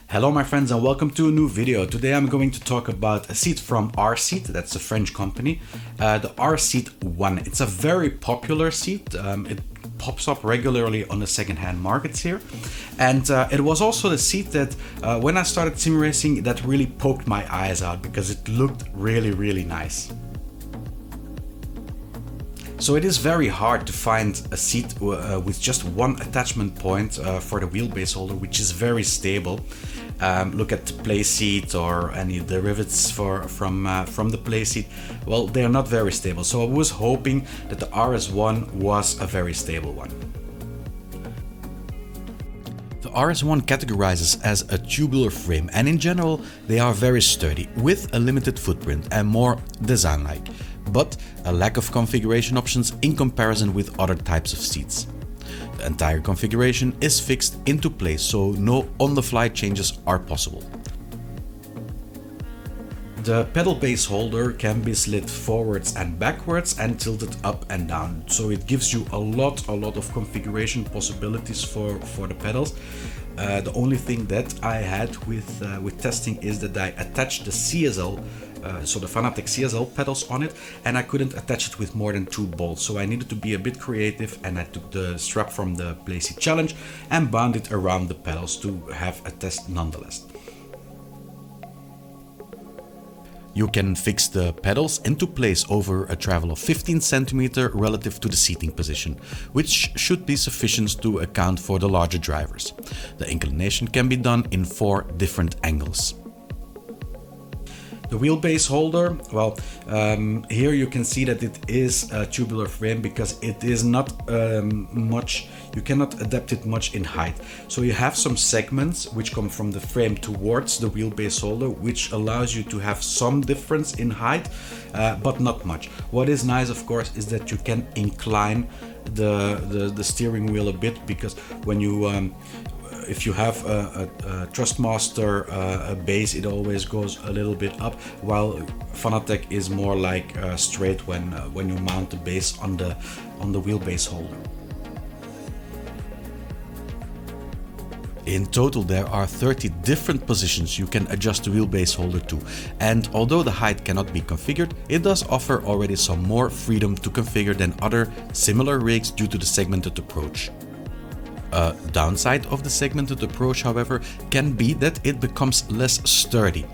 Hello my friends and welcome to a new video. Today I'm going to talk about a seat from RSeat, that's a French company, the RSeat 1. It's a very popular seat. It pops up regularly on the second-hand markets here, and it was also the seat that when I started sim racing that really poked my eyes out because it looked really nice. So it is very hard to find a seat with just one attachment point for the wheelbase holder, which is very stable. Look at the play seat or any derivatives from the play seat. Well, they are not very stable. So I was hoping that the RS1 was a very stable one. The RS1 categorizes as a tubular frame, and in general they are very sturdy with a limited footprint and more design-like, but a lack of configuration options in comparison with other types of seats. The entire configuration is fixed into place, so no on-the-fly changes are possible. The pedal base holder can be slid forwards and backwards and tilted up and down, so it gives you a lot of configuration possibilities for the pedals. The only thing that I had with testing is that I attached the CSL, so the Fanatec CSL pedals on it, and I couldn't attach it with more than 2 bolts, so I needed to be a bit creative, and I took the strap from the Playseat Challenge and bound it around the pedals to have a test nonetheless. You can fix the pedals into place over a travel of 15 cm relative to the seating position, which should be sufficient to account for the larger drivers. The inclination can be done in 4 different angles. The wheelbase holder, well, here you can see that it is a tubular frame because it is not you cannot adapt it much in height. So you have some segments which come from the frame towards the wheelbase holder, which allows you to have some difference in height, but not much. What is nice, of course, is that you can incline the steering wheel a bit, because when you if you have a Trustmaster base, it always goes a little bit up, while Fanatec is more like straight when you mount the base on the wheelbase holder. In total, there are 30 different positions you can adjust the wheelbase holder to, and although the height cannot be configured, it does offer already some more freedom to configure than other similar rigs due to the segmented approach. A downside of the segmented approach, however, can be that it becomes less sturdy,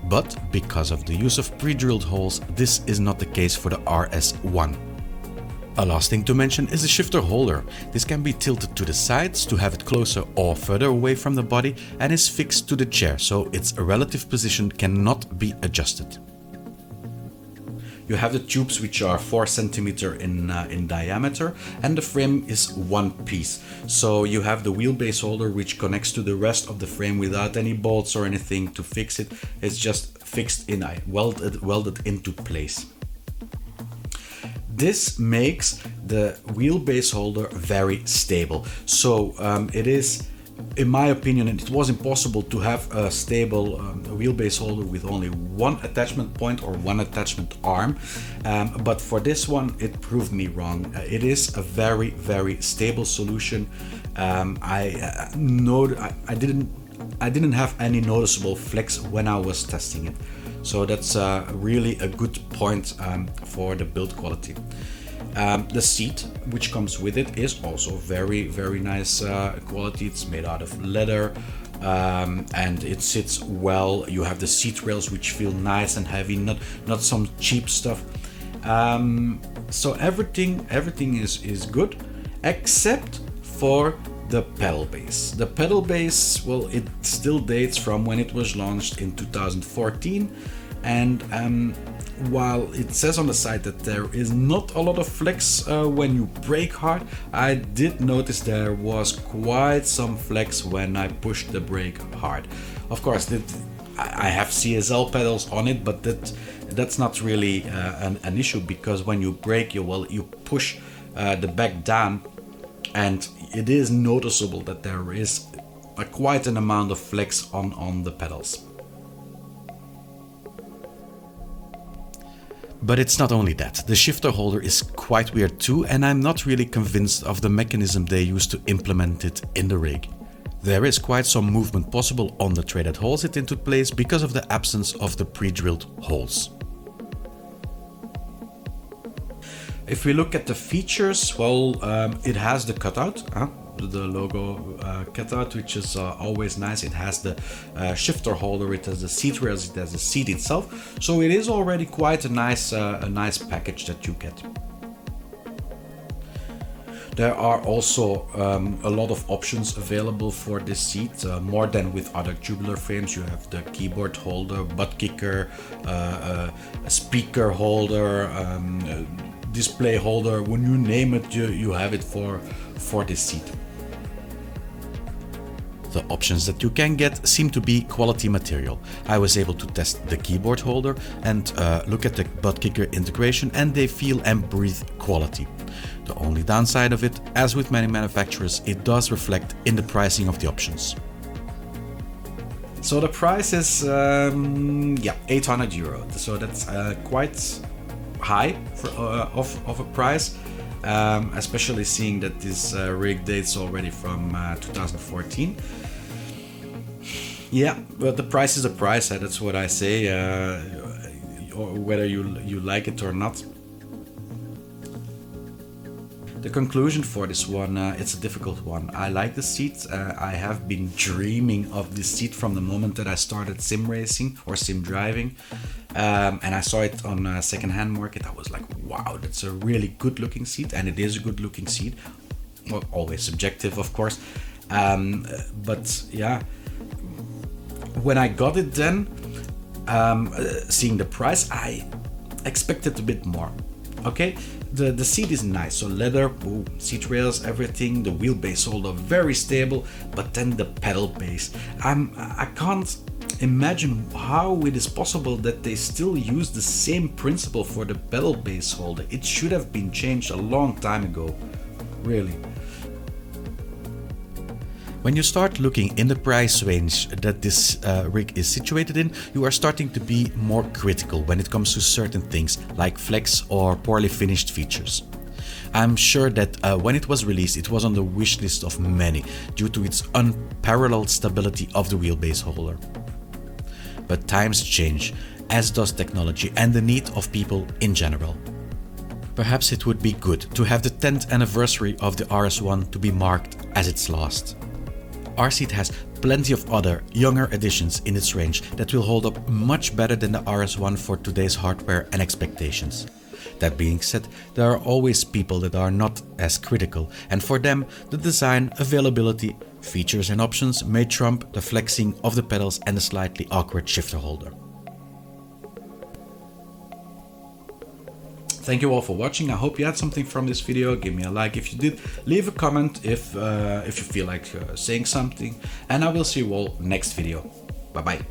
but because of the use of pre-drilled holes, this is not the case for the RS1. A last thing to mention is the shifter holder. This can be tilted to the sides to have it closer or further away from the body, and is fixed to the chair, so its relative position cannot be adjusted. You have the tubes, which are 4 cm in diameter, and the frame is one piece. So you have the wheelbase holder, which connects to the rest of the frame without any bolts or anything to fix it. It's just fixed in, welded into place. This makes the wheelbase holder very stable. So it is, in my opinion, it was impossible to have a stable wheelbase holder with only one attachment point or one attachment arm, but for this one it proved me wrong. It is a very stable solution. I didn't have any noticeable flex when I was testing it, so that's really a good point for the build quality. The seat which comes with it is also very nice quality. It's made out of leather, and it sits well. You have the seat rails which feel nice and heavy, not some cheap stuff. So everything is good except for the pedal base. The pedal base, well, it still dates from when it was launched in 2014, and while it says on the side that there is not a lot of flex when you brake hard, I did notice there was quite some flex when I pushed the brake hard. Of course, I have CSL pedals on it, but that's not really an issue, because when you brake, you push the back down, and it is noticeable that there is quite an amount of flex on the pedals. But it's not only that. The shifter holder is quite weird too, and I'm not really convinced of the mechanism they used to implement it in the rig. There is quite some movement possible on the tray that holds it into place because of the absence of the pre-drilled holes. If we look at the features, well, it has the cutout, the logo cutout, which is always nice. It has the shifter holder, it has the seat rails, it has the seat itself. So it is already quite a nice package that you get. There are also a lot of options available for this seat, more than with other tubular frames. You have the keyboard holder, butt kicker, a speaker holder, display holder. When you name it, you have it for this seat. The options that you can get seem to be quality material. I was able to test the keyboard holder and look at the butt kicker integration, and they feel and breathe quality. The only downside of it, as with many manufacturers, it does reflect in the pricing of the options. So the price is €800. So that's quite high of a price, especially seeing that this rig dates already from 2014. Yeah, but the price is a price. That's what I say, or whether you like it or not. The conclusion for this one, it's a difficult one. I like the seat. I have been dreaming of this seat from the moment that I started sim racing or sim driving. And I saw it on a second-hand market. I was like, wow, that's a really good looking seat. And it is a good looking seat. Well, always subjective, of course. But yeah, when I got it then, seeing the price, I expected a bit more. Okay, the seat is nice, so leather, seat rails, everything, the wheelbase holder very stable, but then the pedal base. I can't imagine how it is possible that they still use the same principle for the pedal base holder. It should have been changed a long time ago, really. When you start looking in the price range that this rig is situated in, you are starting to be more critical when it comes to certain things like flex or poorly finished features. I'm sure that when it was released, it was on the wish list of many due to its unparalleled stability of the wheelbase holder. But times change, as does technology and the need of people in general. Perhaps it would be good to have the 10th anniversary of the RS1 to be marked as its last. RSeat has plenty of other, younger editions in its range that will hold up much better than the RS1 for today's hardware and expectations. That being said, there are always people that are not as critical, and for them, the design, availability, features and options may trump the flexing of the pedals and the slightly awkward shifter holder. Thank you all for watching. I hope you had something from this video. Give me a like if you did. Leave a comment if you feel like saying something. And I will see you all next video. Bye bye.